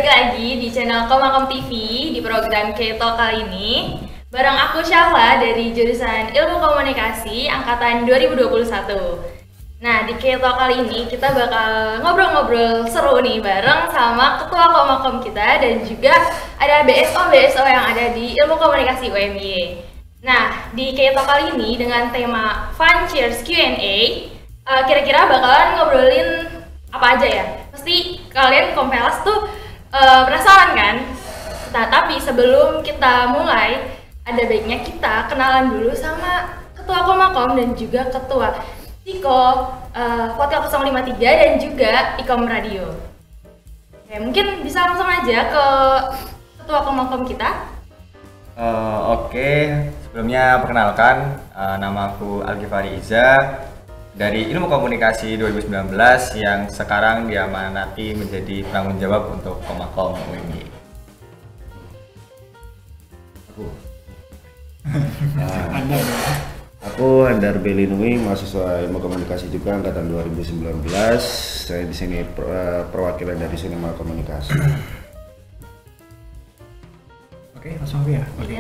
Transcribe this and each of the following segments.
balik lagi di channel Komakom TV di program Keto kali ini. Bareng aku Syahla dari jurusan Ilmu Komunikasi angkatan 2021. Nah, di Keto kali ini kita bakal ngobrol-ngobrol seru nih bareng sama ketua Komakom kita dan juga ada BSO yang ada di Ilmu Komunikasi UMY. Nah, di Keto kali ini dengan tema Fun Cheers Q&A, kira-kira bakalan ngobrolin apa aja ya? Pasti kalian Kompelas tuh penasaran kan? Nah, tapi sebelum kita mulai, ada baiknya kita kenalan dulu sama Ketua Komakom dan juga Ketua Iko Vodka 053 dan juga Ikom Radio. Oke, mungkin bisa langsung aja ke Ketua Komakom kita. Oke, sebelumnya perkenalkan, nama aku Algifari Iza dari Ilmu Komunikasi 2019 yang sekarang diamanati menjadi penanggung jawab untuk Komakom UMY. Aku Handar Belinui, mahasiswa Ilmu Komunikasi juga angkatan 2019. Saya di sini perwakilan dari Sinema Komunikasi. Oke, langsung aku ya. Oke.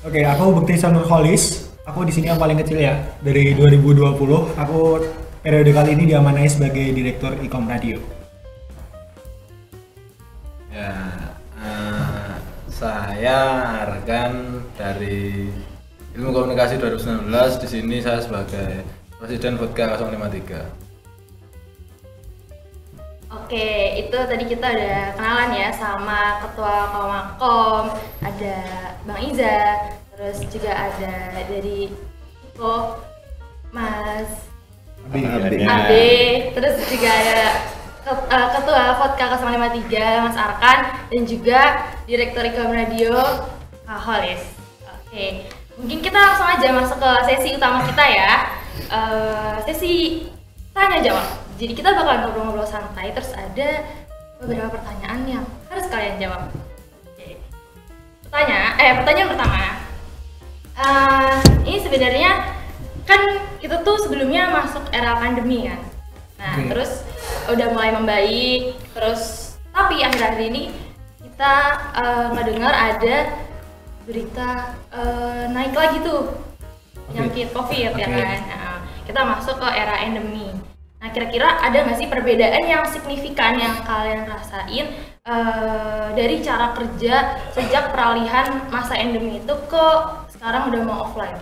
Oke, aku Bekti Nurholis. Aku di sini yang paling kecil ya. Dari 2020, aku periode kali ini diamanai sebagai Direktur Ikom Radio. Ya, saya Argan dari Ilmu Komunikasi 2019. Di sini saya sebagai Presiden Vodka 053. Oke, itu tadi kita udah kenalan ya sama Ketua Komakom, ada Bang Iza, terus juga ada dari Iko, Mas Abe, terus juga ada Ketua Vodka 053 Mas Arkan dan juga Direktur Ikom Radio Kak Holis. Oke, mungkin kita langsung aja masuk ke sesi utama kita ya. Sesi tanya jawab. Jadi kita bakal ngobrol-ngobrol santai, terus ada beberapa pertanyaan yang harus kalian jawab. Oke. Pertanyaan pertama. Ini sebenarnya kan kita tuh sebelumnya masuk era pandemi kan. Nah, terus udah mulai membaik, terus tapi akhir-akhir ini kita ngedengar ada berita naik lagi tuh penyakit COVID ya kan. Nah, kita masuk ke era endemi. Nah, kira-kira ada nggak sih perbedaan yang signifikan yang kalian rasain dari cara kerja sejak peralihan masa endemi itu ke sekarang udah mau offline?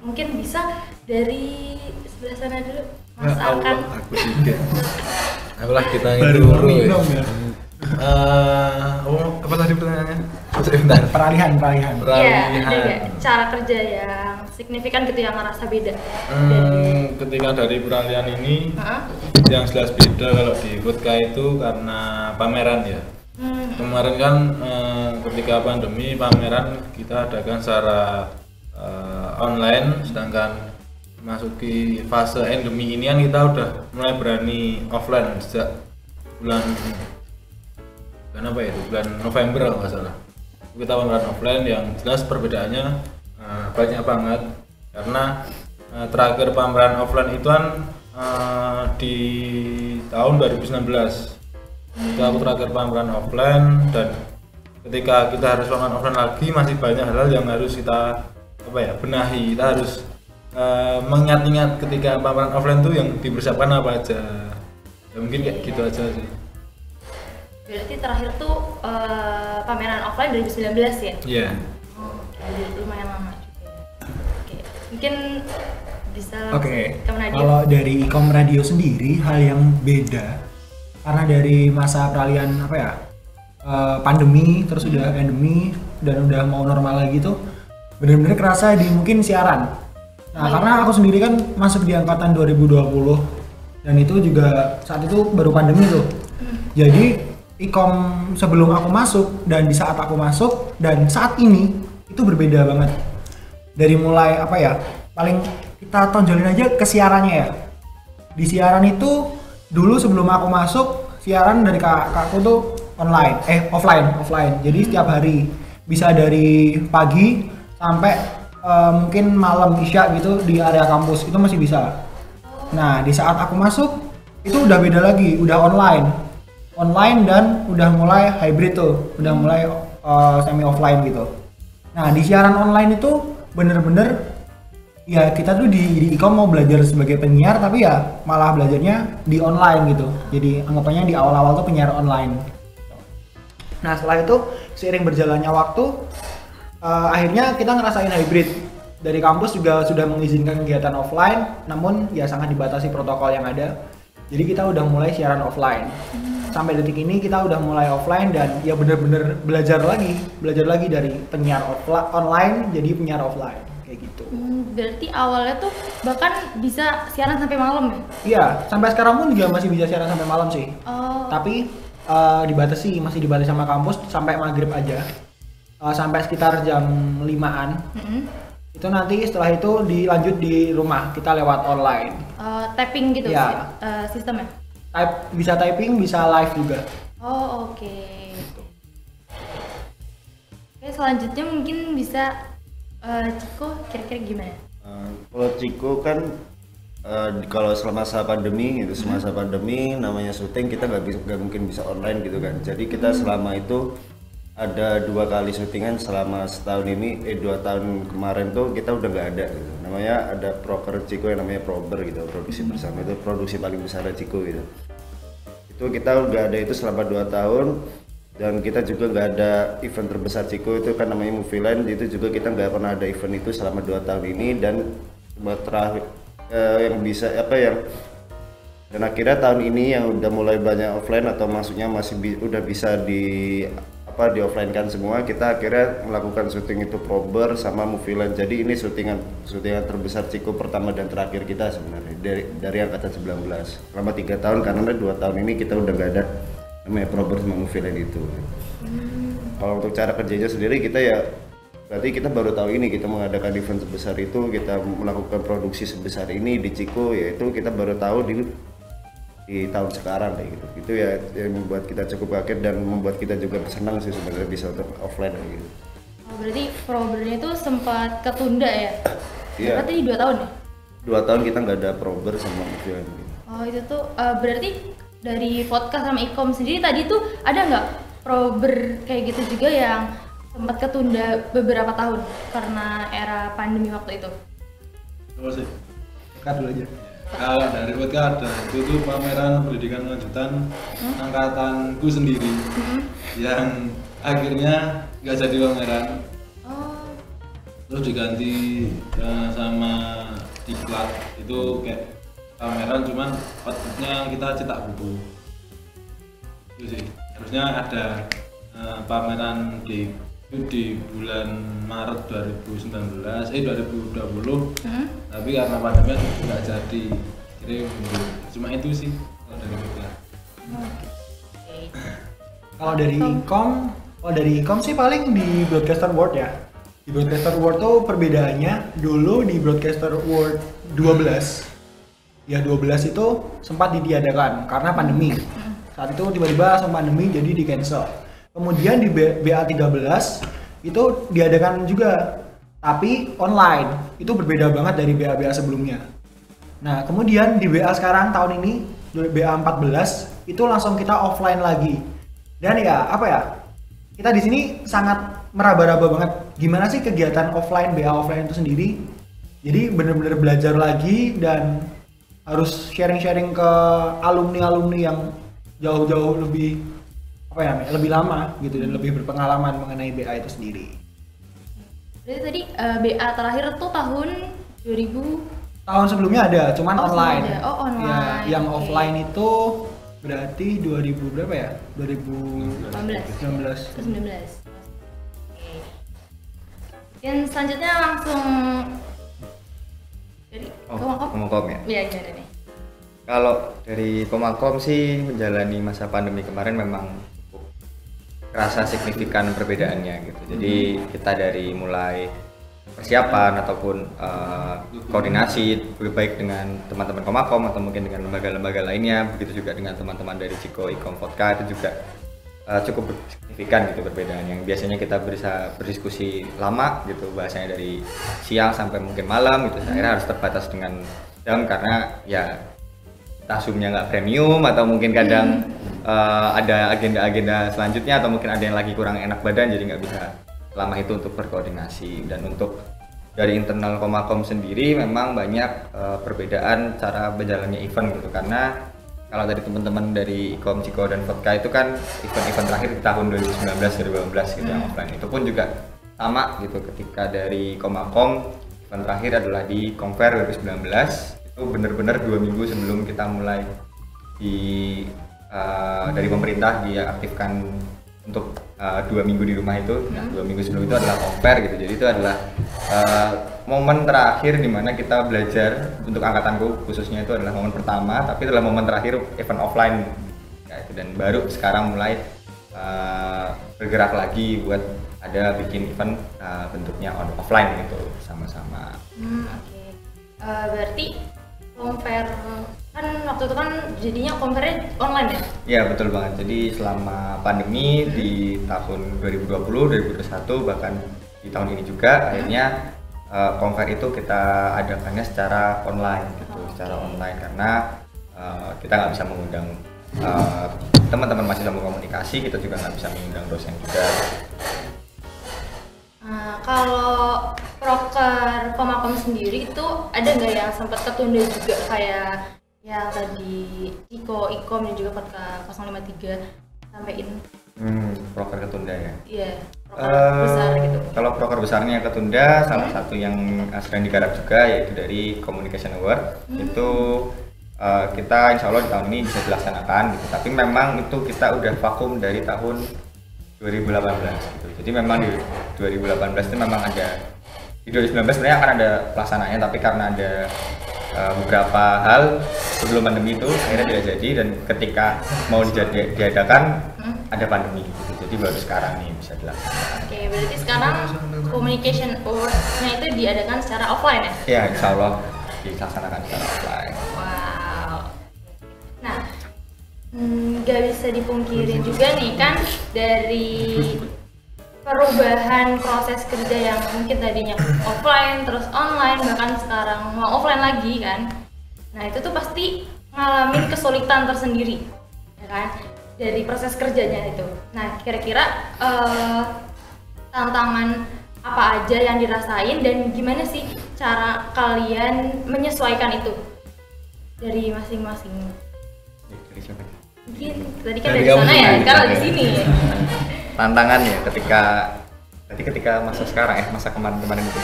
Mungkin bisa dari sebelah sana dulu, Mas Arkan. Aku juga. Aku lagi tanya dulu ya. Apa tadi pertanyaannya? Sebentar. Peralihan. Iya, cara kerja yang signifikan gitu yang ngerasa beda. Ketika dari peralihan ini, yang jelas beda kalau di Vodka itu karena pameran ya. Kemarin kan ketika pandemi pameran kita adakan secara online, sedangkan masuki fase endemi ini kan kita udah mulai berani offline sejak bulan November kalau nggak salah. Kita pameran offline yang jelas perbedaannya banyak banget karena terakhir pameran offline itu kan di tahun 2019. Itu aku terakhir pameran offline dan ketika kita harus pameran offline lagi masih banyak hal yang harus kita benahi. Kita harus mengingat-ingat ketika pameran offline itu yang dipersiapkan apa aja. Ya mungkin kayak gitu aja sih. Berarti terakhir tuh pameran offline 2019 ya? Iya. Jadi lumayan lama juga. Oke, mungkin bisa Oke. Kalau dari Ikom Radio sendiri hal yang beda karena dari masa peralihan pandemi terus udah endemi dan udah mau normal lagi tuh bener-bener kerasa di mungkin siaran. Nah, karena aku sendiri kan masuk di angkatan 2020 dan itu juga saat itu baru pandemi tuh. Jadi Ikom sebelum aku masuk dan di saat aku masuk dan saat ini itu berbeda banget. Dari mulai paling kita tonjolin aja ke siarannya ya. Di siaran itu dulu sebelum aku masuk siaran dari kakakku tuh offline. Jadi setiap hari bisa dari pagi sampai mungkin malam isya gitu di area kampus itu masih bisa. Nah, di saat aku masuk itu udah beda lagi, udah online. online dan udah mulai hybrid tuh, udah mulai semi offline gitu. Nah di siaran online itu bener-bener ya kita tuh di Ikom mau belajar sebagai penyiar tapi ya malah belajarnya di online gitu. Jadi anggapannya di awal-awal tuh penyiar online. Nah setelah itu seiring berjalannya waktu akhirnya kita ngerasain hybrid. Dari kampus juga sudah mengizinkan kegiatan offline, namun ya sangat dibatasi protokol yang ada. Jadi kita udah mulai siaran offline. Sampai detik ini kita udah mulai offline dan ya bener-bener belajar lagi dari penyiar online jadi penyiar offline kayak gitu. Berarti awalnya tuh bahkan bisa siaran sampai malam ya? Iya, sampai sekarang pun juga masih bisa siaran sampai malam sih. Oh. Tapi masih dibatasi sama kampus sampai maghrib aja. Sampai sekitar jam 5-an. Itu nanti setelah itu dilanjut di rumah kita lewat online. Typing gitu Ya. Sistemnya? Bisa typing, bisa live juga. Oh oke. Oke selanjutnya mungkin bisa Ciko kira-kira gimana? Kalau Ciko kan kalau semasa pandemi gitu, semasa pandemi namanya syuting kita nggak mungkin bisa online gitu kan. Jadi kita selama itu ada 2 kali syutingan selama setahun ini, 2 tahun kemarin tuh kita udah nggak ada gitu. Namanya ada proker Ciko yang namanya Prober gitu, produksi bersama, itu produksi paling besar Ciko gitu. Itu kita nggak ada itu selama 2 tahun, dan kita juga nggak ada event terbesar Ciko itu kan namanya Movieland, itu juga kita nggak pernah ada event itu selama 2 tahun ini. Dan terakhir yang bisa dan akhirnya tahun ini yang udah mulai banyak offline atau maksudnya udah bisa di offline kan semua, kita akhirnya melakukan syuting itu Prober sama Movieland. Jadi ini syutingan terbesar Ciko pertama dan terakhir kita sebenarnya dari angkatan 19 selama 3 tahun, karena 2 tahun ini kita udah gak ada namanya Prober sama Movieland itu. Kalau untuk cara kerjanya sendiri kita ya berarti kita baru tahu ini kita mengadakan event sebesar itu, kita melakukan produksi sebesar ini di Ciko, yaitu kita baru tahu di tahun sekarang kayak gitu. Itu ya yang membuat kita cukup kaget dan membuat kita juga senang sih sebenarnya bisa offline kayak gitu. Oh, berarti Probernya itu sempat ketunda ya? Iya. Berarti 2 tahun ya? 2 tahun kita nggak ada Prober sama Movieland gitu. Oh itu tuh berarti dari podcast sama Ikom sendiri tadi tuh ada nggak Prober kayak gitu juga yang sempat ketunda beberapa tahun karena era pandemi waktu itu? Terima kasih. Cut dulu aja. Kalau dari podcast ada itu pameran pendidikan lanjutan angkatanku sendiri yang akhirnya nggak jadi pameran. Oh. Terus diganti sama diklat, itu kayak pameran cuman outputnya kita cetak buku. Itu sih. Harusnya ada pameran di bulan Maret 2020 tapi karena pandemi nggak jadi mundur. Cuma itu sih kalau dari kita. Kalau dari Ikom sih paling di Broadcaster Award ya. Di Broadcaster Award tuh perbedaannya dulu di Broadcaster Award 12 ya 12 itu sempat ditiadakan karena pandemi. Saat itu tiba-tiba langsung pandemi jadi di cancel. Kemudian di BA 13 itu diadakan juga, tapi online. Itu berbeda banget dari BA sebelumnya. Nah, kemudian di BA sekarang tahun ini, BA 14 itu langsung kita offline lagi. Dan ya, kita di sini sangat meraba-raba banget gimana sih kegiatan offline BA offline itu sendiri. Jadi benar-benar belajar lagi dan harus sharing-sharing ke alumni-alumni yang jauh-jauh lebih lebih lama gitu dan lebih berpengalaman mengenai BA itu sendiri. Berarti tadi BA terakhir tuh tahun 2000. Tahun sebelumnya ada, cuman online. Ada. Oh online. Ya, yang offline itu berarti 2000 berapa ya? 2019. 19. Oke. Yang selanjutnya langsung dari Komakom ya. Iya gimana nih? Kalau dari Komakom sih menjalani masa pandemi kemarin memang kerasa signifikan perbedaannya gitu. Jadi kita dari mulai persiapan ataupun koordinasi lebih baik dengan teman-teman Komakom atau mungkin dengan lembaga-lembaga lainnya, begitu juga dengan teman-teman dari Ciko, Ikom, Vodka itu juga cukup signifikan gitu perbedaan. Yang biasanya kita bisa berdiskusi lama gitu, bahasanya dari siang sampai mungkin malam gitu, akhirnya harus terbatas dengan jam karena ya entah Zoom-nya nggak premium atau mungkin kadang ada agenda-agenda selanjutnya atau mungkin ada yang lagi kurang enak badan jadi nggak bisa selama itu untuk berkoordinasi. Dan untuk dari internal Komakom sendiri memang banyak perbedaan cara berjalannya event gitu, karena kalau dari teman-teman dari Ikom, Ciko dan Vodka itu kan event-event terakhir di tahun 2019-2018 gitu yang offline, itu pun juga sama gitu. Ketika dari Komakom event terakhir adalah di Konfer 2019, itu benar-benar 2 minggu sebelum kita mulai dari pemerintah diaktifkan untuk 2 minggu di rumah itu. Nah, 2 minggu sebelum itu adalah Konfer gitu. Jadi itu adalah momen terakhir di mana kita belajar. Untuk angkatanku khususnya itu adalah momen pertama, tapi itu adalah momen terakhir event offline ya, itu. Dan baru sekarang mulai bergerak lagi buat ada bikin event bentuknya offline gitu sama-sama. Oke. Berarti Konfer kan waktu itu kan jadinya konfernya online ya? Ya betul banget. Jadi selama pandemi di tahun 2020, 2021 bahkan di tahun ini juga akhirnya konfer itu kita adakannya secara online gitu, secara online karena kita nggak bisa mengundang teman-teman mahasiswa komunikasi, kita juga nggak bisa mengundang dosen juga. Kalau proker Komakom sendiri itu ada nggak yang sempat ketunda juga kayak yang tadi Iko, Ikom dan juga Vodka 053 sampein? Proker ketunda ya? Iya, proker besar gitu. Kalau proker besarnya ketunda, salah satu yang sedang digarap juga yaitu dari Communication Award. Itu kita insya Allah di tahun ini bisa dilaksanakan gitu. Tapi memang itu kita udah vakum dari tahun 2018 gitu. Jadi memang di 2018 itu memang ada, di 2019 sebenarnya akan ada pelaksanaannya, tapi karena ada beberapa hal sebelum pandemi itu akhirnya tidak jadi, dan ketika mau diadakan ada pandemi gitu. Jadi baru sekarang nih bisa dilaksanakan. Oke, berarti sekarang Communication Award-nya itu diadakan secara offline ya? Ya, insya Allah dilaksanakan secara offline. Wow. Nah, nggak bisa dipungkiri juga nih kan dari perubahan proses kerja yang mungkin tadinya offline terus online bahkan sekarang mau offline lagi kan. Nah itu tuh pasti ngalamin kesulitan tersendiri ya kan dari proses kerjanya itu. Nah kira-kira tantangan apa aja yang dirasain dan gimana sih cara kalian menyesuaikan itu dari masing-masing? Mungkin tadi kan dari sana ya, sekarang di sini. Tantangan ya ketika masa sekarang masa kemarin itu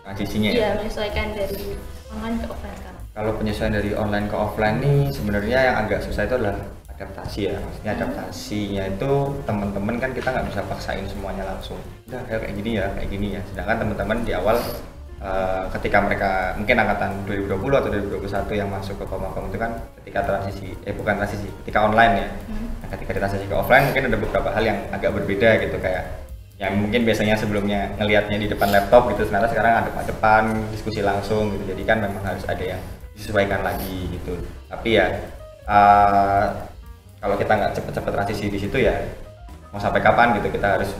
transisinya ya. Iya, menyesuaikan dari online ke offline sekarang. Kalau penyesuaian dari online ke offline nih sebenarnya yang agak susah itu adalah adaptasi ya. Maksudnya adaptasinya itu teman-teman kan kita nggak bisa paksain semuanya langsung. Udah kayak gini ya. Sedangkan teman-teman di awal ketika mereka mungkin angkatan 2020 atau 2021 yang masuk ke Komakom itu kan ketika ketika online ya. Nah, ketika transisi ke offline mungkin ada beberapa hal yang agak berbeda gitu, kayak yang mungkin biasanya sebelumnya ngelihatnya di depan laptop gitu, ternyata sekarang ada depan diskusi langsung gitu. Jadi kan memang harus ada yang disesuaikan lagi gitu. Tapi ya kalau kita nggak cepet-cepet transisi di situ ya mau sampai kapan gitu, kita harus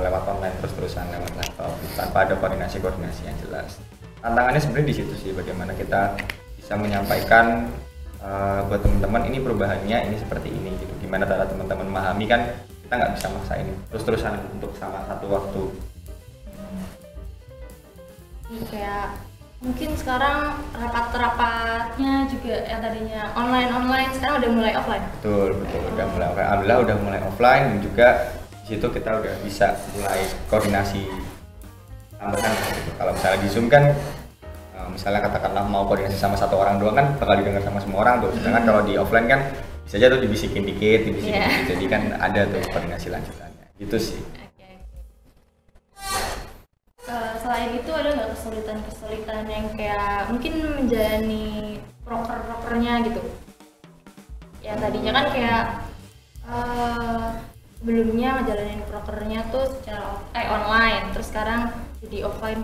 lewat online terus-terusan lewat laptop tanpa ada koordinasi yang jelas. Tantangannya sebenarnya di situ sih, bagaimana kita bisa menyampaikan buat teman-teman ini perubahannya ini seperti ini gitu. Gimana cara teman-teman memahami, kan kita nggak bisa maksain terus-terusan untuk sama satu waktu. Kayak mungkin sekarang rapat-rapatnya juga yang tadinya online sekarang udah mulai offline. Betul udah mulai offline. Alhamdulillah udah mulai offline, dan juga di situ kita udah bisa mulai koordinasi tambahan gitu. Kalau misalnya di Zoom kan misalnya katakanlah mau koordinasi sama satu orang doang kan bakal didengar sama semua orang tuh. Sedangkan kalau di offline kan bisa aja tuh dibisikin dikit. Jadi kan ada tuh koordinasi lanjutannya. Gitu sih. Selain itu ada nggak kesulitan yang kayak mungkin menjalani prokernya gitu? Ya tadinya kan kayak sebelumnya ngejalanin prokernya tuh secara online, terus sekarang jadi offline.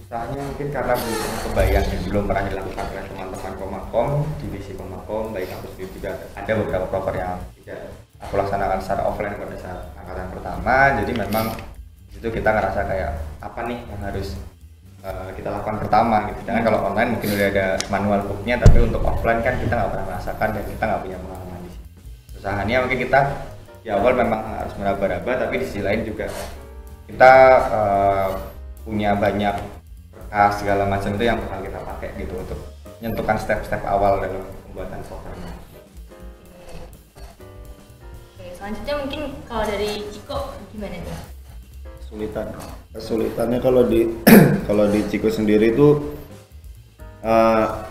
Usahanya mungkin karena belum kebayang dan belum pernah dilakukan oleh teman-teman Komakom, divisi Komakom, baik aku sendiri juga ada beberapa proker yang tidak aku laksanakan secara offline pada saat angkatan pertama. Jadi memang itu kita ngerasa kayak apa nih yang harus kita lakukan pertama gitu. Jangan kalau online mungkin udah ada manual booknya, tapi untuk offline kan kita nggak pernah merasakan dan kita nggak punya pengalaman di sini. Usahanya mungkin kita di awal memang harus meraba-raba, tapi di sisi lain juga kita punya banyak berkas segala macam itu yang bakal kita pakai gitu untuk menentukan step-step awal dalam pembuatan software. Oke, selanjutnya mungkin kalau dari Ciko gimana nih? Kesulitannya kalau di kalau di Ciko sendiri itu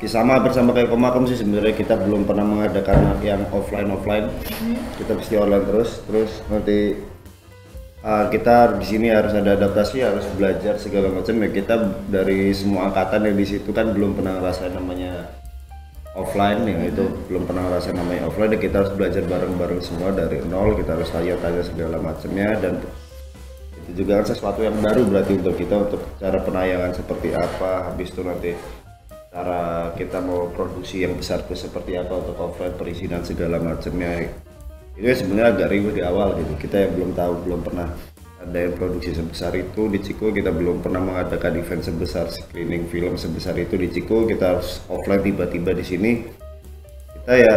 sama bersama kayak Komakom sih, sebenarnya kita belum pernah mengadakan yang offline, kita pasti online terus nanti kita di sini harus ada adaptasi, harus belajar segala macam ya. Kita dari semua angkatan yang di situ kan belum pernah ngerasain namanya offline ya, itu belum pernah ngerasain namanya offline, dan kita harus belajar bareng-bareng semua dari nol. Kita harus tanya segala macamnya, dan itu juga kan sesuatu yang baru berarti untuk kita, untuk cara penayangan seperti apa, habis itu nanti cara kita mau produksi yang besar itu seperti apa untuk offline, perizinan segala macamnya. Itu sebenarnya agak ribet di awal gitu, kita yang belum tahu, belum pernah ada yang produksi sebesar itu di Ciko. Kita belum pernah mengadakan event sebesar screening film sebesar itu di Ciko. Kita harus offline, tiba-tiba di sini kita ya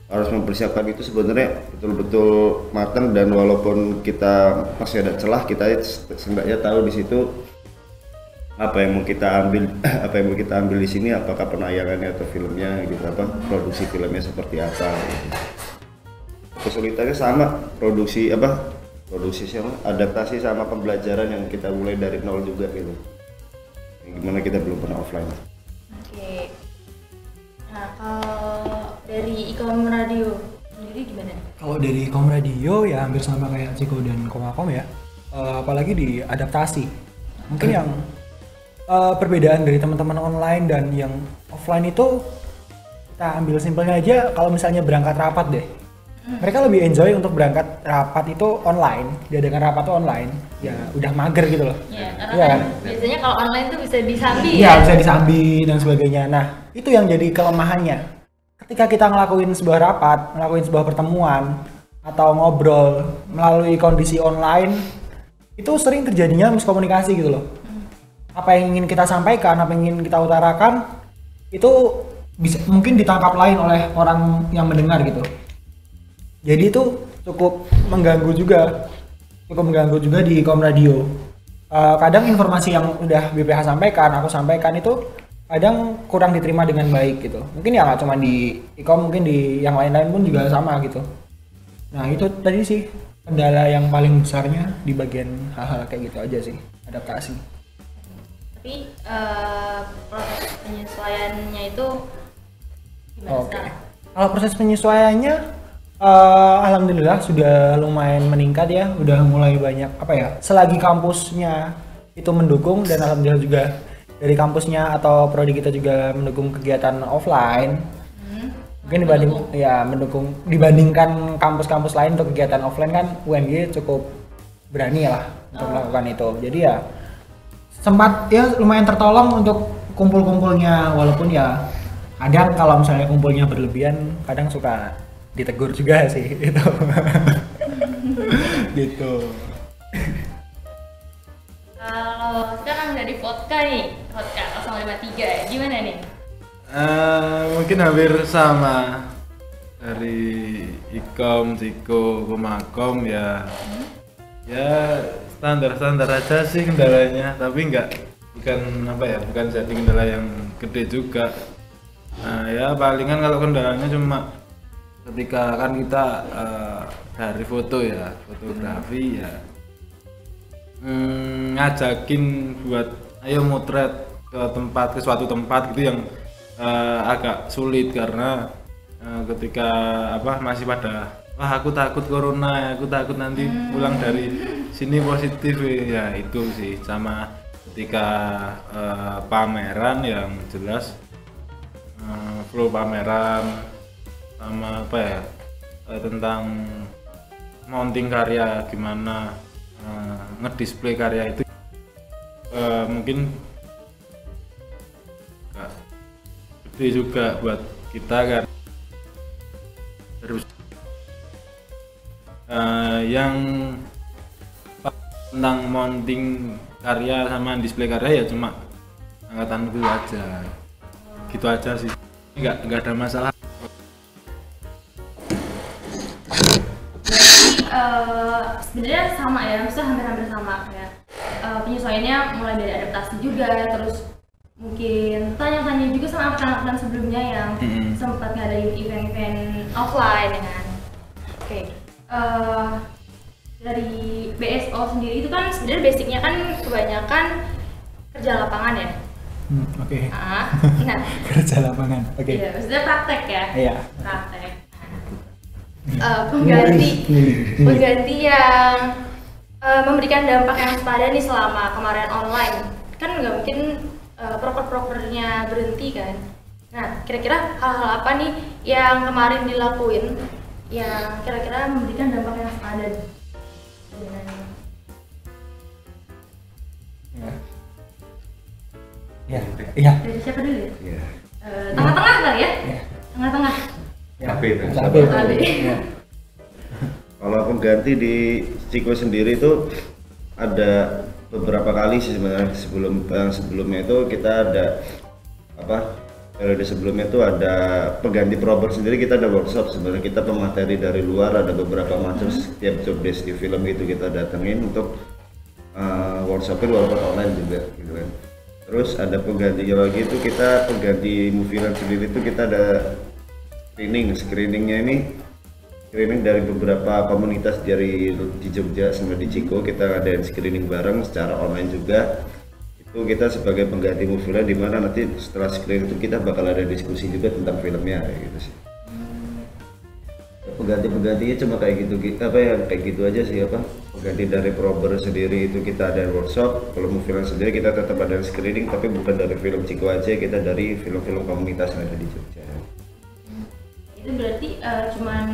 harus mempersiapkan itu sebenarnya betul-betul matang. Dan walaupun kita masih ada celah, kita seenggaknya tahu di situ apa yang mau kita ambil di sini, apakah penayangannya atau filmnya gitu, apa produksi filmnya seperti apa gitu. Kesulitannya sama adaptasi sama pembelajaran yang kita mulai dari nol juga gitu, gimana kita belum pernah offline. Oke. Nah, kalau dari Ikom Radio sendiri gimana? Kalau dari Kom Radio ya hampir sama kayak Ciko dan Komakom ya, apalagi di adaptasi. Mungkin yang perbedaan dari teman-teman online dan yang offline itu, kita ambil simpelnya aja, kalau misalnya berangkat rapat deh, mereka lebih enjoy untuk berangkat rapat itu online, diadakan rapat tuh online, ya udah mager gitu loh. Ya, karena Iya kan biasanya kalau online tuh bisa disambi ya ya. bisa disambi dan sebagainya. Nah itu yang jadi kelemahannya. Ketika kita ngelakuin sebuah rapat, ngelakuin sebuah pertemuan atau ngobrol melalui kondisi online, itu sering terjadinya miskomunikasi gitu loh. Apa yang ingin kita sampaikan, apa yang ingin kita utarakan, itu bisa mungkin ditangkap lain oleh orang yang mendengar gitu. Jadi itu cukup mengganggu juga di Kom Radio. Kadang informasi yang udah BPH sampaikan, aku sampaikan itu kadang kurang diterima dengan baik gitu. Mungkin ya nggak cuma di Ikom, mungkin di yang lain-lain pun juga sama gitu. Nah itu tadi sih kendala yang paling besarnya di bagian hal-hal kayak gitu aja sih, adaptasi. Tapi proses penyesuaiannya itu gimana sekarang? Kalau proses penyesuaiannya alhamdulillah sudah lumayan meningkat ya, udah mulai banyak selagi kampusnya itu mendukung, dan alhamdulillah juga dari kampusnya atau prodi kita juga mendukung kegiatan offline. Mungkin dibandingkan kampus-kampus lain untuk kegiatan offline kan UNY cukup berani lah untuk melakukan itu. Jadi ya sempat ya lumayan tertolong untuk kumpul-kumpulnya, walaupun ya kadang kalau misalnya kumpulnya berlebihan kadang suka ditegur juga sih itu. Gitu. Kalau sekarang dari Vodka nih, Vodka 053 gimana nih? Mungkin hampir sama dari Ikom, Ciko, Komakom ya. Ya standar aja sih kendalanya, tapi bukan jadi kendala yang gede juga. Nah ya palingan kalau kendalanya cuma ketika kan kita dari fotografi ya, ngajakin buat ayo motret ke suatu tempat gitu yang agak sulit, karena ketika masih pada aku takut corona, aku takut nanti pulang dari sini positif ya. Itu sih sama ketika pameran yang jelas flow pameran sama tentang mounting karya, gimana ngedisplay karya itu mungkin gede juga buat kita kan. Terus yang tentang mounting karya sama display karya ya cuma angkatanku aja. Gitu aja sih. Nggak ada masalah. Sebenarnya sama ya, maksudnya hampir-hampir sama ya. Penyesuaiannya mulai dari adaptasi juga, terus mungkin tanya-tanya juga sama angkatan sebelumnya yang sempat ngadain event-event offline ya kan. Oke, dari BSO sendiri itu kan sebenarnya basicnya kan kebanyakan kerja lapangan ya. Oke. Nah, Kerja lapangan. Oke. iya, maksudnya praktek ya. Iya. Praktek. Pengganti yang memberikan dampak yang sepadan nih selama kemarin online, kan nggak mungkin proker-prokernya berhenti kan. Nah, kira-kira hal-hal apa nih yang kemarin dilakuin yang kira-kira memberikan dampak yang sepadan? Iya. Dari siapa dulu ya? Iya. Tengah-tengah kali ya? Iya. Tengah-tengah. Tapi itu. Tapi. Iya. Kalau pengganti di Ciko sendiri itu ada beberapa kali sih sebenarnya. Sebelumnya itu kita ada periode sebelumnya itu ada pengganti proper sendiri, kita ada workshop. Sebenarnya kita pemateri dari luar, ada beberapa macam setiap job desk di film itu kita datengin untuk workshopnya walaupun online juga gitu kan. Terus ada penggantinya lagi itu kita pengganti movie run sendiri itu kita ada screeningnya ini screening dari beberapa komunitas di Jogja sama di Ciko, kita ngadain screening bareng secara online juga. Itu kita sebagai pengganti movie run, di mana nanti setelah screening itu kita bakal ada diskusi juga tentang filmnya kayak gitu sih. Penggantinya cuma kayak gitu kayak gitu aja sih pengganti dari prober sendiri itu kita ada workshop. Kalau movie run sendiri kita tetap ada screening, tapi bukan dari film Ciko aja, kita dari film-film komunitas yang ada di Jogja. Itu berarti cuman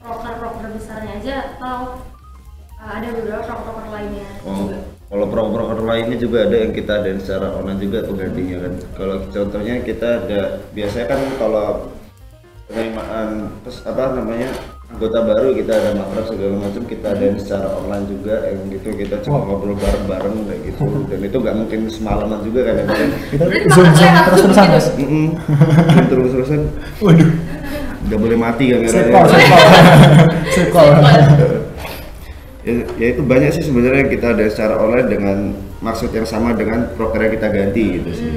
proker-proker besarnya aja atau ada beberapa proker-proker lainnya juga? Kalau proker lainnya juga ada yang kita ada secara online juga penggantinya kan. Kalau contohnya kita ada biasanya kan kalau penerimaan anggota baru kita ada makrab segala macam, kita ada secara online juga yang gitu, kita cuma ngobrol bareng-bareng kayak gitu. Dan itu nggak mungkin semalaman juga kan ya. Kita zoom terus-terusan Mas. Terus-terusan. Waduh. Nggak boleh mati kan Sekol. Ya itu banyak sih sebenarnya kita ada secara online dengan maksud yang sama dengan proker yang kita ganti gitu sih.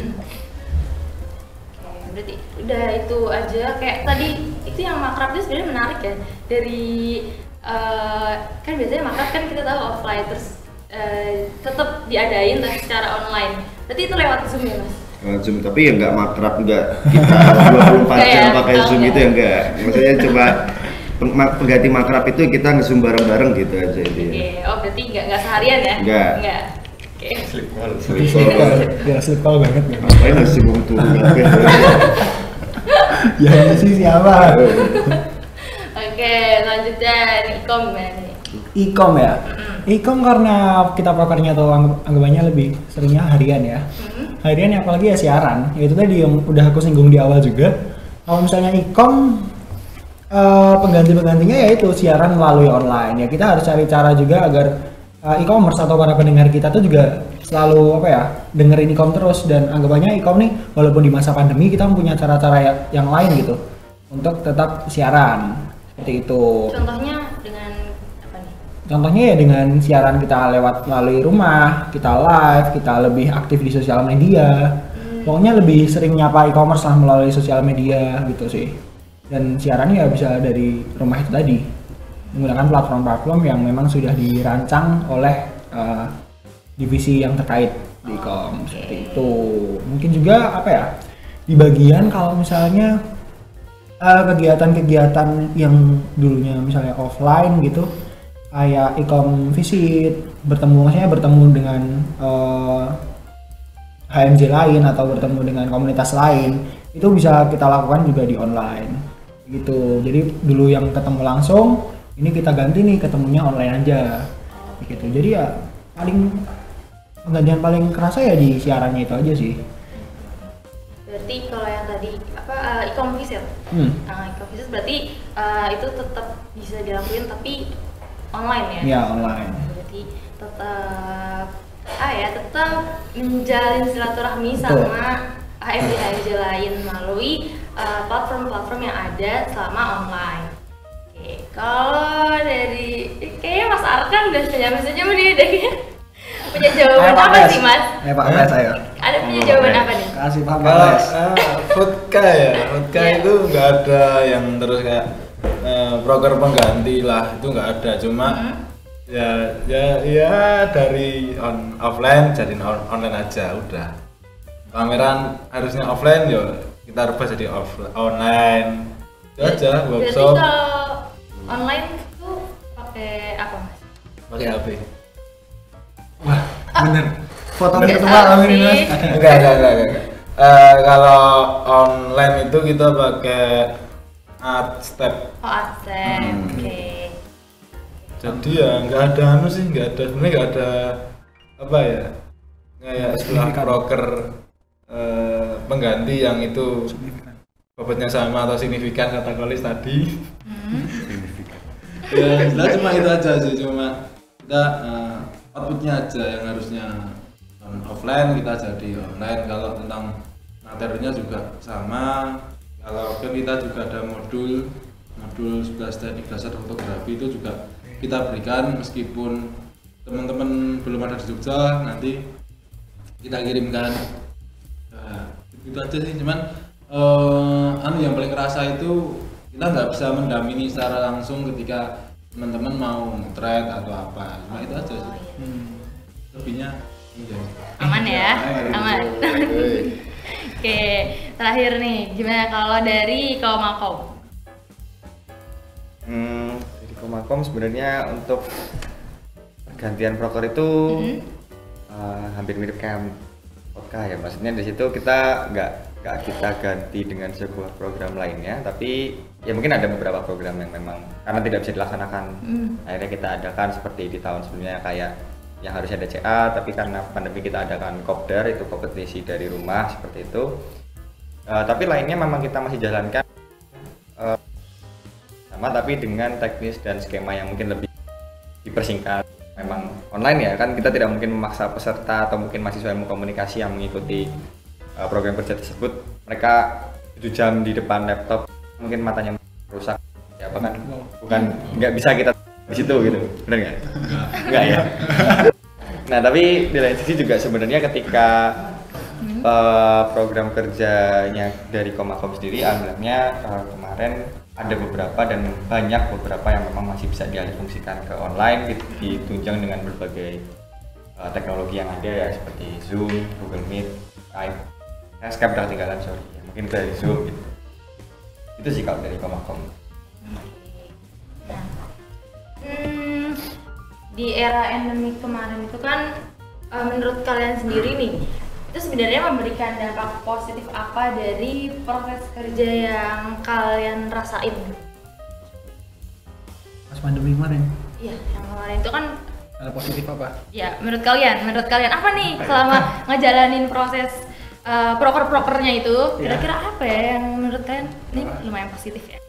Oke, berarti udah itu aja. Kayak tadi itu yang makrab itu sebenarnya menarik ya. Dari kan biasanya makrab kan kita tahu offline, terus tetap diadain tapi secara online. Berarti itu lewat Zoom ya Mas? Zoom, tapi ya nggak makrab, nggak kita 24 jam pakai Zoom itu ya nggak. Maksudnya coba pengganti makrab itu kita nge-zoom bareng-bareng gitu aja itu ya. Oke, oh berarti nggak seharian ya? Nggak. Oke. Sleep Slip call banget ya. Ngapain nge-zoom untuk Ya ini sih siapa? Oke, lanjutnya Ikom gimana nih? Ikom ya. Ikom karena kita prokernya atau anggapannya lebih seringnya harian ya. Harian ya, apalagi ya siaran. Ya itu tadi yang udah aku singgung di awal juga. Kalau misalnya Ikom pengganti-penggantinya ya itu siaran melalui online. Ya kita harus cari cara juga agar e-commerce atau para pendengar kita tuh juga selalu dengerin Ikom terus, dan anggapannya Ikom nih walaupun di masa pandemi kita punya cara-cara yang lain gitu untuk tetap siaran seperti itu. Contohnya dengan apa nih? Contohnya ya dengan siaran kita lewat melalui rumah, kita live, kita lebih aktif di sosial media. Pokoknya lebih sering nyapa e-commerce lah melalui sosial media gitu sih. Dan siarannya ya bisa dari rumah itu tadi, menggunakan platform-platform yang memang sudah dirancang oleh divisi yang terkait di e-com seperti itu. Mungkin juga di bagian kalau misalnya kegiatan-kegiatan yang dulunya misalnya offline gitu, kayak e-com visit, bertemu dengan HMJ lain atau bertemu dengan komunitas lain, itu bisa kita lakukan juga di online gitu. Jadi dulu yang ketemu langsung, ini kita ganti nih ketemunya online aja gitu. Jadi ya penggantian paling kerasa ya di siarannya itu aja sih. Berarti kalau yang tadi e-com visit, e-com visit berarti itu tetap bisa dilakuin tapi online ya? Iya online. Berarti tetap tetap menjalin silaturahmi sama HMJ lain melalui platform-platform yang ada selama online. Oke, kalau dari kayaknya Mas Arkan udah sejam dia deh. Punya jawaban apa sih Mas? Pak Les ayo. Ada punya jawaban apa nih? Kasih Pak Kalau Les. vodka Iya. itu nggak ada yang terus kayak broker pengganti lah, itu nggak ada. Cuma ya dari offline jadi online aja udah. Pameran harusnya offline kita rubah jadi online. Itu aja Berarti workshop kalau online itu pakai apa Mas? pakai HP. Wah, bener. Foto Nggak virtual salah ini sih. Mas. Enggak. Kalau online itu kita pakai Artstep. Oh, absen. Oke. Jadi ya nggak ada sebenarnya nggak ada apa ya kayak istilah Signifikan. broker pengganti yang itu bobotnya sama atau signifikan kata Kolis tadi. Ya jelas cuma itu aja sih, cuma kita outputnya aja yang harusnya offline kita jadi online. Kalau tentang materinya juga sama. Kalau kan kita juga ada modul 11 teknik dasar fotografi itu juga kita berikan meskipun teman-teman belum ada di Jogja, nanti kita kirimkan. Itu aja sih, cuman yang paling kerasa itu kita nggak bisa mendampingi secara langsung ketika teman-teman mau nge-thread atau apa, cuma itu aja sih. Lebihnya iya. Aman ya? Aman. Oke, terakhir nih, gimana kalau dari Komakom? Dari Komakom sebenarnya untuk pergantian broker itu hampir mirip kayak vodka ya. Maksudnya di situ kita nggak kita ganti dengan sebuah program lainnya, tapi ya mungkin ada beberapa program yang memang karena tidak bisa dilaksanakan akhirnya kita adakan seperti di tahun sebelumnya kayak yang harusnya ada CA, tapi karena pandemi kita adakan kopdar, itu kompetisi dari rumah seperti itu. Tapi lainnya memang kita masih jalankan sama, tapi dengan teknis dan skema yang mungkin lebih dipersingkat. Memang online ya kan, kita tidak mungkin memaksa peserta atau mungkin mahasiswa ilmu komunikasi yang mengikuti program kerja tersebut, mereka 7 jam di depan laptop, mungkin matanya rusak ya, bahkan bukan nggak bisa kita di situ gitu, benar nggak? Nggak ya. Nah tapi di lain sisi juga sebenarnya ketika program kerjanya dari Komakom sendiri, alhamdulillahnya kemarin ada beberapa dan banyak beberapa yang memang masih bisa dialihfungsikan ke online, ditunjang dengan berbagai teknologi yang ada ya, seperti Zoom, Google Meet, Skype. Skype udah ketinggalan, sorry ya, mungkin dari Zoom gitu. Itu sih kalau dari Komakom. Di era endemi kemarin itu kan menurut kalian sendiri nih, itu sebenarnya memberikan dampak positif apa dari proses kerja yang kalian rasain? Pas pandemi kemarin. Iya, yang kemarin itu kan Hal positif apa? ya menurut kalian apa nih selama ngejalanin proses proker-prokernya itu, kira-kira apa ya yang menurut kalian ini lumayan positif ya?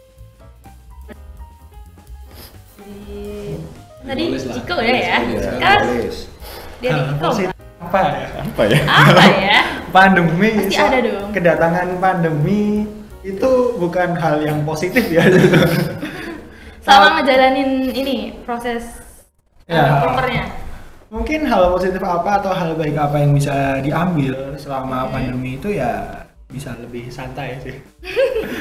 Tadi Ciko ya, kan dari Ciko Apa ya? apa ya? Pandemi. Pasti ada dong. Kedatangan pandemi itu bukan hal yang positif ya. Selama ngejalanin ini proses prokernya. Mungkin hal positif apa atau hal baik apa yang bisa diambil selama pandemi itu ya bisa lebih santai sih.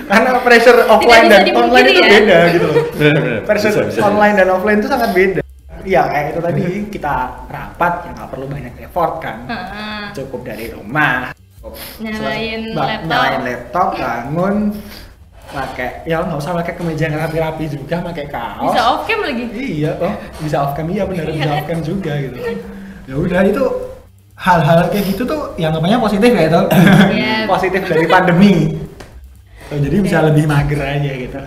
Karena pressure offline bisa dan online itu dipungkiri ya. beda gitu loh. Benar-benar. Pressure online dan offline itu sangat beda. Iya kayak itu tadi kita rapat yang nggak perlu banyak effort kan. Cukup dari rumah. Nyalain Nyalain laptop, bangun, pakai ya nggak usah pakai kemeja yang rapi-rapi juga, pakai kaos. Bisa off cam lagi. Iya, bisa off cam, iya benar, bisa off cam juga gitu. Ya udah itu hal-hal kayak gitu tuh yang namanya positif ya itu. Iya. Positif dari pandemi. Jadi bisa lebih mager aja gitu.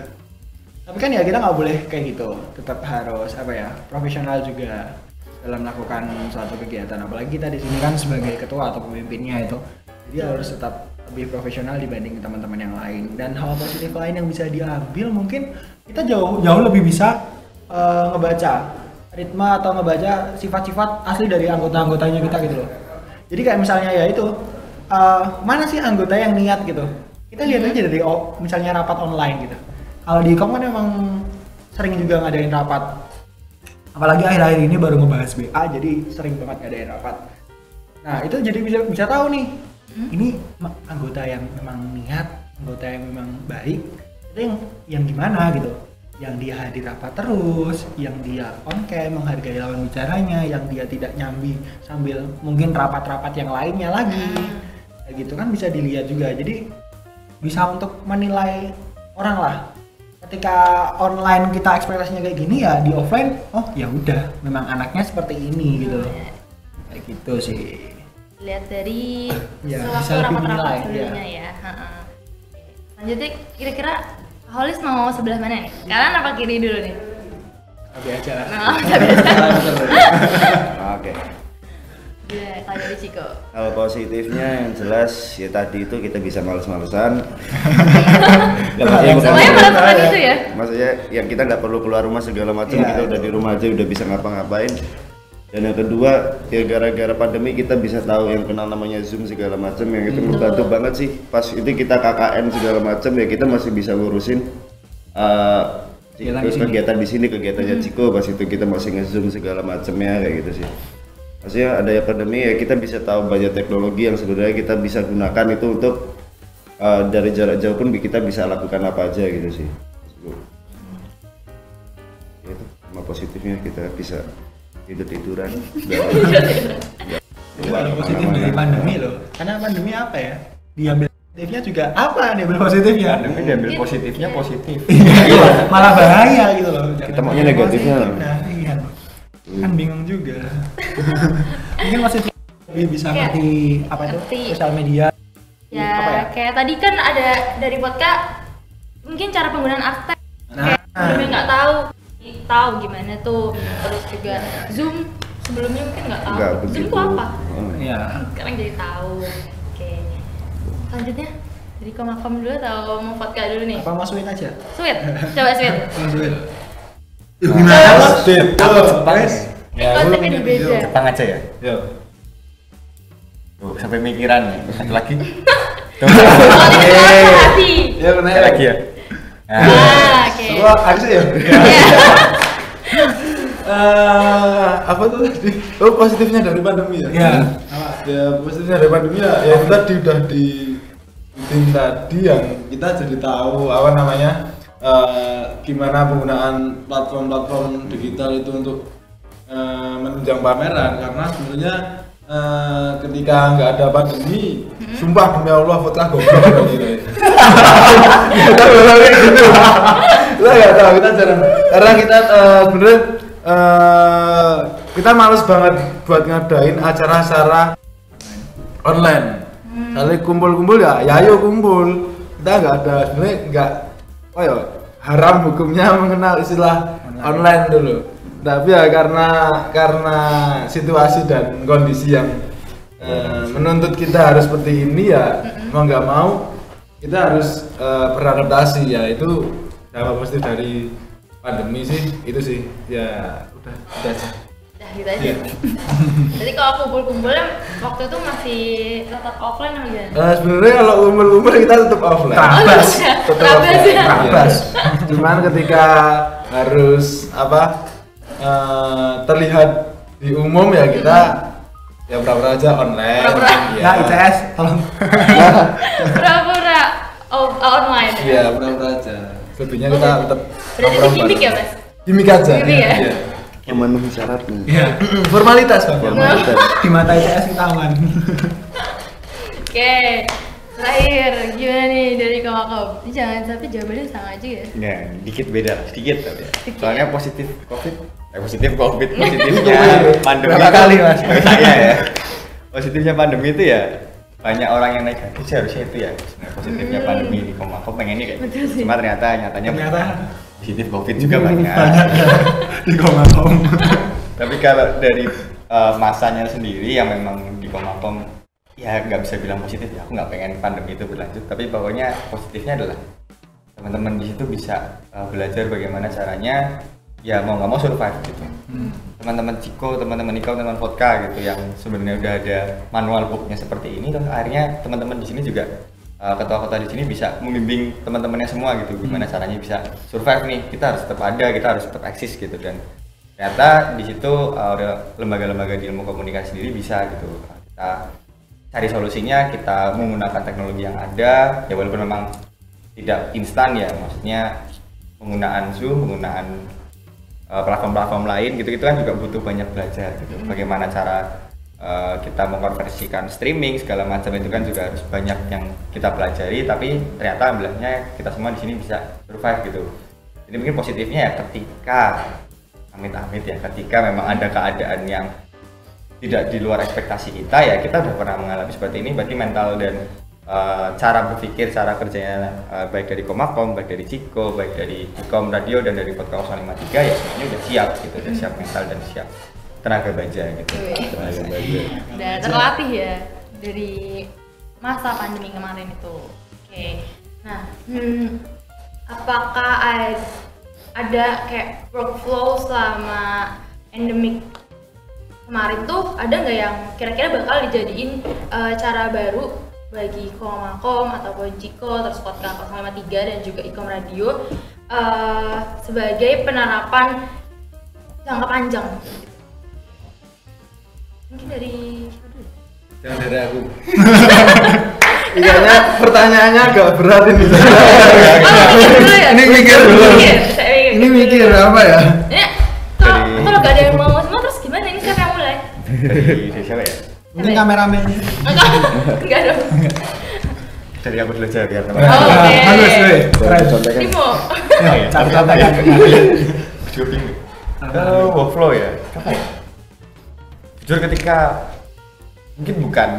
Tapi kan ya kita nggak boleh kayak gitu, tetap harus apa ya, profesional juga dalam melakukan suatu kegiatan. Apalagi kita di sini kan sebagai ketua atau pemimpinnya itu, jadi harus tetap lebih profesional dibanding teman-teman yang lain. Dan hal positif lain yang bisa diambil mungkin kita jauh lebih bisa ngebaca ritme atau ngebaca sifat-sifat asli dari anggota-anggotanya kita gitu loh. Jadi kayak misalnya ya itu mana sih anggota yang niat gitu. Kita lihat aja dari misalnya rapat online gitu. Kalau di Ikom kan emang sering juga ngadain rapat. Apalagi akhir-akhir ini baru ngebahas BA, jadi sering banget ngadain rapat. Nah itu jadi bisa tahu nih, ini anggota yang memang niat, anggota yang memang baik, itu yang gimana gitu. Yang dia hadir rapat terus, yang dia on cam, menghargai lawan bicaranya, yang dia tidak nyambi sambil mungkin rapat-rapat yang lainnya lagi. Kayak gitu kan bisa dilihat juga. Jadi bisa untuk menilai orang lah. Ketika online kita ekspektasinya kayak gini ya di offline, oh ya udah, memang anaknya seperti ini gitu. Kayak gitu sih. Lihat dari Ya, sewaktu bisa lebih rapat-rapat menilai, sebelumnya ya. Lanjutnya kira-kira Holis mau sebelah mana nih? Kanan apa kiri dulu nih? Tapi aja lah. Nah, tapi aja. Oke. Gila, kalau dari Ciko. Hal positifnya yang jelas ya tadi itu kita bisa males-malesan. Semuanya melakukan itu ya? Maksudnya ya kita nggak perlu keluar rumah segala macam, Iya. kita udah di rumah aja udah bisa ngapa-ngapain. Dan yang kedua ya gara-gara pandemi kita bisa tahu yang kenal namanya Zoom segala macam, yang itu membantu banget sih. Pas itu kita KKN segala macam ya kita masih bisa ngurusin terus kegiatan di sini, kegiatannya Ciko pas itu kita masih nge-Zoom segala macamnya kayak gitu sih. Maksudnya ada ya pandemi ya kita bisa tahu banyak teknologi yang sebenarnya kita bisa gunakan itu untuk dari jarak jauh pun kita bisa lakukan apa aja gitu sih. Ya, itu cuma positifnya kita bisa tidur-tiduran. Itu ada positif dari pandemi loh. Karena pandemi apa ya? Diambil positifnya juga apa nih diambil positifnya? Pandemi diambil positifnya positif. Iya, malah bahaya gitu loh. Kita maunya negatifnya loh. Nah, iya. Kan bingung juga. Mungkin masih lebih bisa Kayak ngerti apa itu ngerti. sosial media. Ya, Apa ya? kayak tadi kan ada dari podcast mungkin cara penggunaan After. Kayak sebelumnya nggak tahu gimana tuh. Terus juga Zoom sebelumnya mungkin nggak tahu. Nggak Zoom begitu. itu apa? Iya. Sekarang jadi tahu. Oke. Selanjutnya dari Komakom dulu atau mau vodka dulu nih? Apa masukin aja? Sweet. Coba sweet. Masukin. Apa Jepang? Ini konsepnya di beda. Jepang aja ya. Yo. Tuh, sampai mikiran nih. Satu lagi. Tuh. Oh, ini rasa hati. Ya benar. Satu lagi ya. Nah, Oke. Semua harus ya. Iya. Apa tuh tadi? Oh positifnya dari pandemi ya? Iya. Ya positifnya dari pandemi ya, ya itu tadi udah di tim tadi yang kita jadi tahu apa namanya gimana penggunaan platform-platform digital itu untuk menunjang pameran, karena sebenarnya ketika nggak ada pandemi, sumpah demi Allah vodka goblok gitu. Kita belum kayak gitu. Kita nggak tahu, kita jarang, karena kita sebenarnya kita males banget buat ngadain acara-acara online. Kali kumpul-kumpul ya ayo kumpul. Kita nggak ada, sebenarnya nggak, oh ya haram hukumnya mengenal istilah online dulu. Tapi ya karena situasi dan kondisi yang menuntut kita harus seperti ini ya mau nggak mau kita harus beradaptasi, ya itu dampak positif dari pandemi sih, itu sih ya udah aja. Udah gitu aja. Jadi kalau kumpul-kumpulnya waktu itu masih tetap offline atau gimana? Sebenarnya kalau kumpul-kumpul kita tetap offline. Terabas. Tetap Terabas offline. ya. Terabas. Iya. Cuman ketika harus terlihat di umum ya kita ya pura-pura aja online. Pura-pura. Iya. Ya ICS tolong. Pura-pura online. Iya, pura-pura aja. Lebihnya kita tetap Berarti itu nongkrong gimmick ya, bareng. Mas? Gimmick aja. Gimmick ya? Iya. Memenuhi syaratnya. Iya. Formalitas, Bang. Formalitas. Di mata ICS kita aman. Oke. Terakhir, gimana nih dari Komakom? Ini jangan sampai jawabannya sama aja ya. ya, dikit beda, sedikit tapi ya. Sedikit. Soalnya positif COVID, positifnya pandemi Berapa kali, Mas? bagi saya ya. Positifnya pandemi itu ya banyak orang yang negatif sih, harusnya itu ya. Sebenarnya positifnya pandemi di Komakom pengennya kayak Betul gitu. sih. Cuma nyatanya Ternyata positif COVID juga banyak. di Komakom. Tapi kalau dari masanya sendiri yang memang di Komakom ya nggak bisa bilang positif ya, aku nggak pengen pandemi itu berlanjut, tapi pokoknya positifnya adalah teman-teman di situ bisa belajar bagaimana caranya ya mau nggak mau survive gitu. Teman-teman Ciko, teman-teman Niko, teman-teman Vodka gitu yang sebenarnya udah ada manual booknya seperti ini, terus akhirnya teman-teman di sini juga ketua-ketua di sini bisa membimbing teman-temannya semua gitu, gimana caranya bisa survive nih, kita harus tetap ada, kita harus tetap eksis gitu. Dan ternyata di situ lembaga-lembaga di ilmu komunikasi sendiri bisa gitu, kita cari solusinya, kita menggunakan teknologi yang ada ya, walaupun memang tidak instan ya, maksudnya penggunaan Zoom, penggunaan platform-platform lain gitu kan juga butuh banyak belajar gitu, bagaimana cara kita mengkonversikan streaming segala macam itu kan juga harus banyak yang kita pelajari, tapi ternyata alhamdulillahnya kita semua di sini bisa survive gitu. Jadi mungkin positifnya ya ketika amit-amit ya, ketika memang ada keadaan yang tidak di luar ekspektasi kita ya, kita udah pernah mengalami seperti ini, berarti mental dan cara berpikir, cara kerjanya baik dari Komakom, baik dari Ciko, baik dari Ikom Radio dan dari Podcast 053 ya semuanya udah siap gitu, udah siap mental dan siap tenaga baja gitu. Tenaga baja. Udah terlatih ya dari masa pandemi kemarin itu. Oke. Nah, apakah ada kayak workflow selama endemic kemarin tuh, ada nggak yang kira-kira bakal dijadiin cara baru bagi Komakom ataupun Ciko, terus Podcast 053 dan juga Ikom Radio sebagai penerapan jangka panjang? Mungkin dari Jangan dari aku. Kayaknya pertanyaannya agak berat ini. Ini mikir dulu. Ini mikir apa ya? Kalau gak ada yang mau semua terus gimana? Ini siapa yang mulai? Dari siapa ya? Mungkin kameramen. Enggak dong. Dari aku dulu aja biar teman. Oke. Bagus, weh. Keren. Contohkan. Timo. Contohkan. Jujur bingung. Workflow ya. Apa ya? Jujur ketika mungkin bukan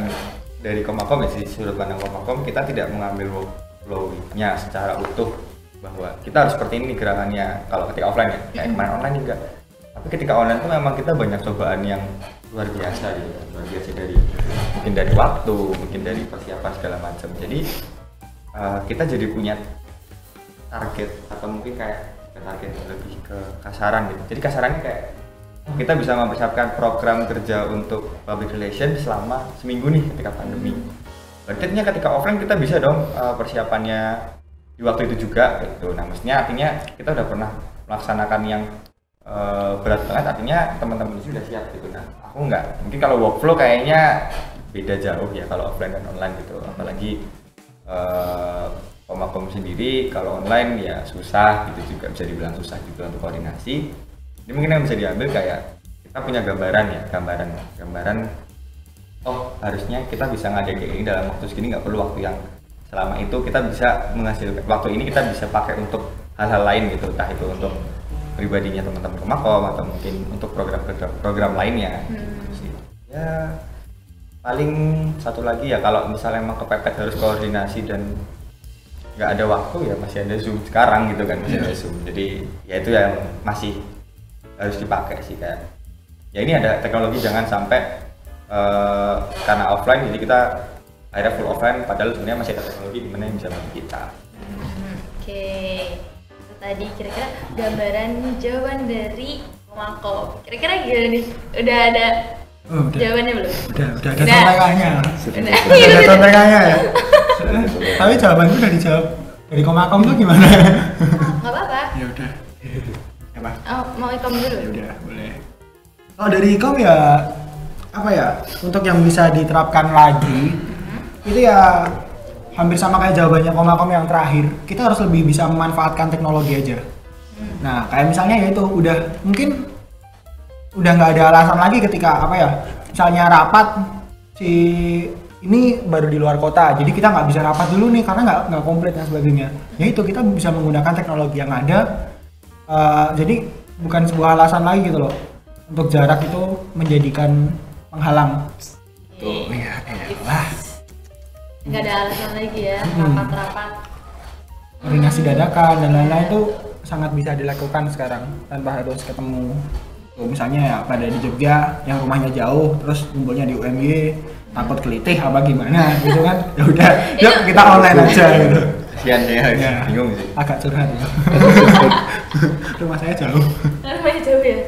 dari Komakom ya, sih sudut pandang Komakom, kita tidak mengambil workflow-nya secara utuh bahwa kita harus seperti ini gerakannya kalau ketika offline ya, kayak kemarin online juga. Tapi ketika online tuh memang kita banyak cobaan yang luar biasa gitu, luar biasa dari mungkin dari waktu, mungkin dari persiapan segala macam. Jadi kita jadi punya target atau mungkin kayak target lebih ke kasaran gitu. Jadi kasarannya kayak kita bisa mempersiapkan program kerja untuk public relation selama seminggu nih ketika pandemi. Berarti ketika offline kita bisa dong persiapannya di waktu itu juga gitu. Nah, maksudnya artinya kita udah pernah melaksanakan yang berat banget, artinya teman-teman itu sudah siap gitu. Nah, aku enggak. Mungkin kalau workflow kayaknya beda jauh ya kalau offline dan online gitu. Apalagi Komakom sendiri kalau online ya susah gitu juga, bisa dibilang susah juga untuk koordinasi. Ini mungkin yang bisa diambil kayak kita punya gambaran oh harusnya kita bisa ngadain kayak ini dalam waktu segini, nggak perlu waktu yang selama itu, kita bisa menghasilkan waktu ini kita bisa pakai untuk hal-hal lain gitu, entah itu untuk pribadinya teman-teman Komakom atau mungkin untuk program lainnya gitu. Ya paling satu lagi ya, kalau misalnya emang kepepet harus koordinasi dan nggak ada waktu ya masih ada Zoom sekarang gitu kan, masih ada Zoom. Jadi ya itu yang masih harus dipakai sih, kayak ya ini ada teknologi, jangan sampai karena offline jadi kita akhirnya full offline padahal sebenarnya masih ada teknologi di mana yang bisa bantu kita. Oke. Itu tadi kira-kira gambaran jawaban dari Komakom. Kira-kira gimana nih? Udah ada jawabannya belum? Udah ada contekannya. Iya, Ada contekannya ya. Tapi jawabanku udah dijawab dari Komakom tuh gimana? Nggak apa-apa. Ya udah. Apa? Oh, mau Ikom dulu? Ya udah, boleh. Oh, dari Ikom ya apa ya? Untuk yang bisa diterapkan lagi itu ya hampir sama kayak jawabannya Komakom yang terakhir. Kita harus lebih bisa memanfaatkan teknologi aja. Nah, kayak misalnya ya itu mungkin udah nggak ada alasan lagi ketika apa ya? Misalnya rapat si ini baru di luar kota, jadi kita nggak bisa rapat dulu nih karena nggak komplit dan sebagainya. Ya itu kita bisa menggunakan teknologi yang ada. Jadi bukan sebuah alasan lagi gitu loh untuk jarak itu menjadikan penghalang. Tuh ya elah. Nggak ada alasan lagi ya, rapat-rapat. Koordinasi dadakan dan lain-lain itu sangat bisa dilakukan sekarang tanpa harus ketemu. Tuh misalnya ya pada di Jogja yang rumahnya jauh terus kumpulnya di UMY, takut kelitih apa gimana gitu kan. Ya udah, yuk kita online aja gitu. Sekian saya Ya, bingung sih. agak curhat ya. Rumah saya jauh. Namanya jauh ya.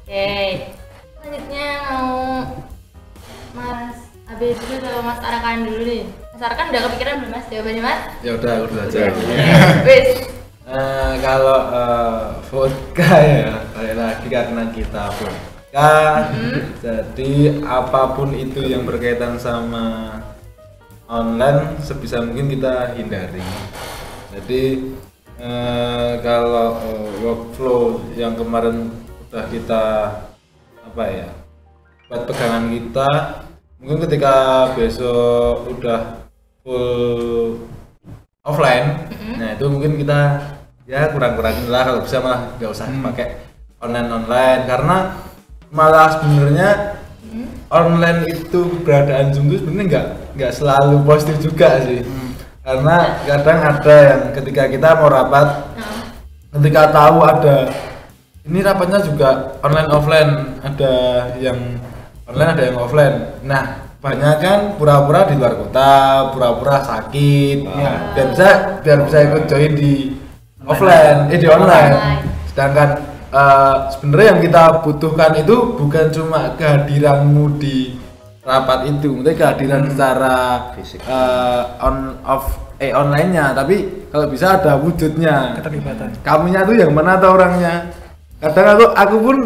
Oke, selanjutnya mau Mas Abe dulu atau Mas Arakan dulu nih. Mas Arakan udah kepikiran belum Mas jawabannya Mas? Ya udah aja. Wis. Kalau vodka ya, balik lagi karena kita vodka, jadi apapun itu yang berkaitan sama online sebisa mungkin kita hindari. Jadi kalau workflow yang kemarin udah kita buat pegangan kita, mungkin ketika besok udah full offline, nah itu mungkin kita ya kurang-kurangin lah, kalau bisa malah nggak usah pakai online karena malah sebenarnya online itu keberadaan Zoom itu sebenarnya nggak selalu positif juga sih, karena kadang ada yang ketika kita mau rapat, ketika tahu ada ini rapatnya juga online offline, ada yang online ada yang offline, nah banyak kan pura-pura di luar kota, pura-pura sakit, biar bisa ikut join di offline, di online. Sedangkan sebenarnya yang kita butuhkan itu bukan cuma kehadiranmu di rapat itu, mungkin kehadiran secara fisik, online-nya, tapi kalau bisa ada wujudnya, Keterlibatan. kamunya tuh yang mana atau orangnya. Kadang aku pun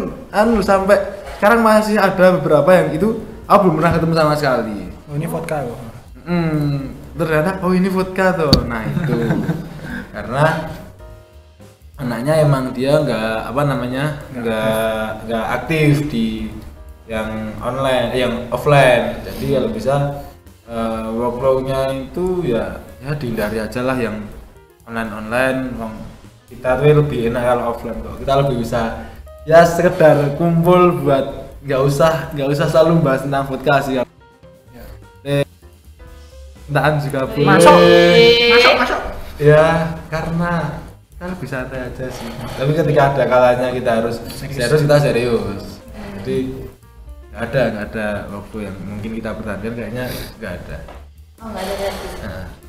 sampai sekarang masih ada beberapa yang itu aku belum pernah ketemu sama sekali. Oh, ini vodka loh. Ternyata ini vodka tuh. Nah itu karena anaknya emang dia nggak nggak aktif di yang online, yang offline. Jadi kalau bisa workflow-nya itu ya dihindari aja lah yang online. Kita tuh lebih enak kalau offline kok. Kita lebih bisa ya sekedar kumpul buat nggak usah selalu bahas tentang vodka sih. Entaan juga boleh. Masuk. Ya karena kita lebih santai aja sih. Tapi ketika ada kalanya kita harus serius, kita serius. Jadi nggak ada waktu yang mungkin kita pertahankan, kayaknya nggak ada. Oh nggak ada berarti.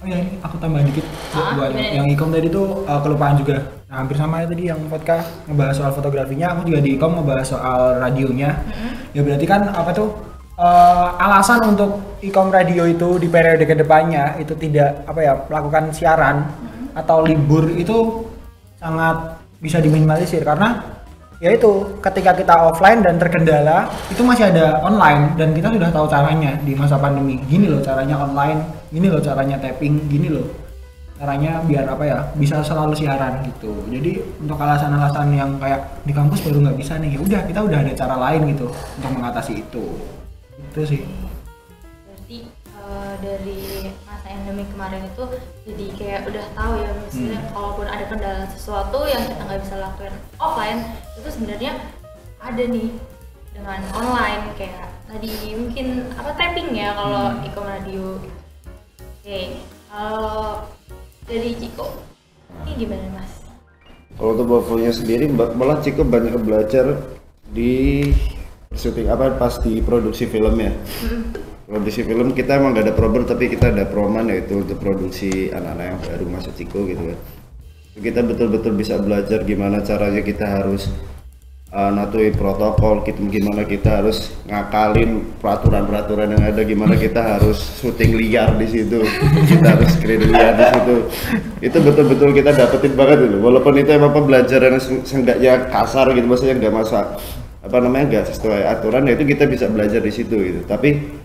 Oh ya, ini aku tambahin dikit buat gimana? yang ikom tadi tuh kelupaan juga. Nah, hampir sama ya tadi yang vodka ngebahas soal fotografinya, aku juga di ikom ngebahas soal radionya. Ya berarti kan apa tuh alasan untuk ikom radio itu di periode kedepannya itu tidak melakukan siaran atau libur itu sangat bisa diminimalisir karena yaitu ketika kita offline dan terkendala itu masih ada online dan kita sudah tahu caranya di masa pandemi. Gini loh caranya online, gini loh caranya tapping, gini loh caranya biar bisa selalu siaran gitu. Jadi untuk alasan-alasan yang kayak di kampus baru nggak bisa nih, ya udah kita udah ada cara lain gitu untuk mengatasi itu. Itu sih. Berarti dari masa endemi kemarin itu jadi kayak udah tahu ya misalnya kalaupun ada kendala sesuatu yang kita nggak bisa lakuin offline itu sebenarnya ada nih dengan online kayak tadi mungkin tapping ya kalau ikom radio. Oke, kalau dari Ciko ini gimana Mas? Kalau untuk workflow-nya sendiri malah Ciko banyak belajar di syuting pas di produksi film ya. Produksi film kita emang gak ada prober tapi kita ada proman, yaitu untuk produksi anak-anak yang baru masuk Ciko gitu kan. Kita betul-betul bisa belajar gimana caranya kita harus natuhi protokol, gimana kita harus ngakalin peraturan-peraturan yang ada, gimana kita harus syuting liar di situ, kita harus screen liar di situ. Itu betul-betul kita dapetin banget dulu. Walaupun itu emang pembelajaran yang seenggaknya kasar gitu, maksudnya nggak masuk nggak sesuai aturan, ya itu kita bisa belajar di situ gitu. Tapi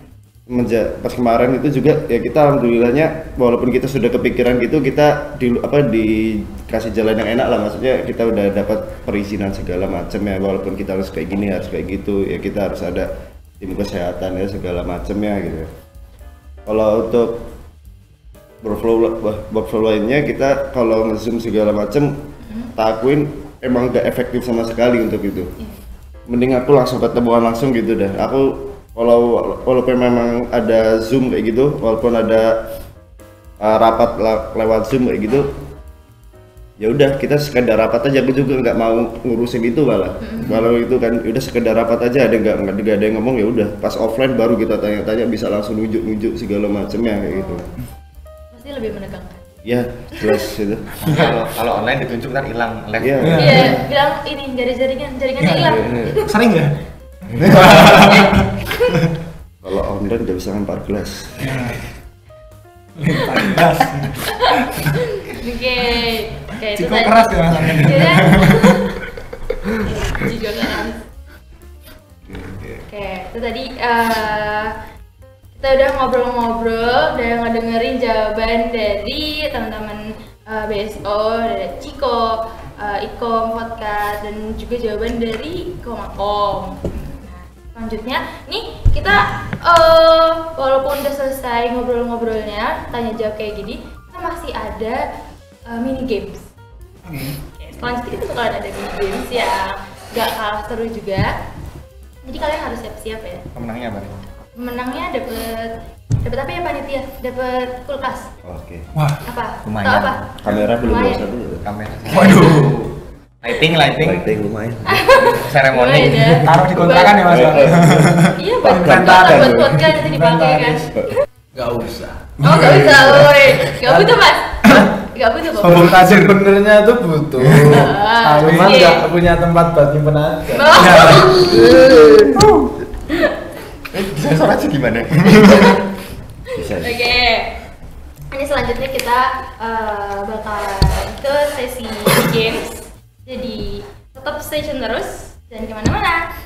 pas kemarin itu juga ya kita alhamdulillahnya walaupun kita sudah kepikiran gitu, kita dikasih jalan yang enak lah, maksudnya kita udah dapat perizinan segala macam ya, walaupun kita harus kayak gini harus kayak gitu ya, kita harus ada tim kesehatan ya segala macam ya gitu. Kalau untuk workflow lainnya kita kalau nge-zoom segala macam tak akuin emang gak efektif sama sekali untuk itu. Mending aku langsung ketemuan langsung gitu dah. Aku walaupun memang ada Zoom kayak gitu, walaupun ada rapat lewat Zoom kayak gitu, ya udah kita sekedar rapat aja. Aku juga nggak mau ngurusin itu malah. Kalau itu kan udah sekedar rapat aja, ada yang ngomong ya udah. Pas offline baru kita tanya-tanya, bisa langsung nunjuk segala macamnya kayak gitu. Pasti lebih menegangkan. Ya, jelas itu. Kalau online ditunjuk ntar hilang live. Iya. Iya, bilang ini jaringannya hilang. Sering ya? Kalau online udah bisa 14. Gas. Oke, itu Cukup tadi. keras ya masalahnya. Iya. Juga keras. Oke, itu tadi kita udah ngobrol-ngobrol, udah ngedengerin jawaban dari teman-teman BSO, dari Ciko, Ikom, Podcast, dan juga jawaban dari Komakom. Nah, selanjutnya, nih kita walaupun udah selesai ngobrol-ngobrolnya, tanya jawab kayak gini, kita masih ada mini games. Oke, selanjutnya kita bakalan ada mini games yang gak kalah seru juga. Jadi kalian harus siap-siap ya. Pemenangnya apa nih? Pemenangnya dapat apa ya panitia? Dapat kulkas. Oke. Wah, Apa? Lumayan. Atau apa? Kamera belum Lumayan. bawa satu. Kamera. waduh. Lighting. Lighting lumayan. Seremoni. Lumayan ya. Taruh di kontrakan ya Mas. Iya, buat Inventaris. podcast nanti dipakai kan. Gak usah. Oh, gak bisa, woi. Gak butuh, Mas. Gak butuh kok. Sombong tajir. Sebenarnya tuh butuh. Ah, Cuman oke. nggak punya tempat buat nyimpen aja. Oh. Bisa suara sih gimana? Bisa. Oke. Ini selanjutnya kita bakalan ke sesi games. Jadi tetap stay tune terus dan kemana-mana.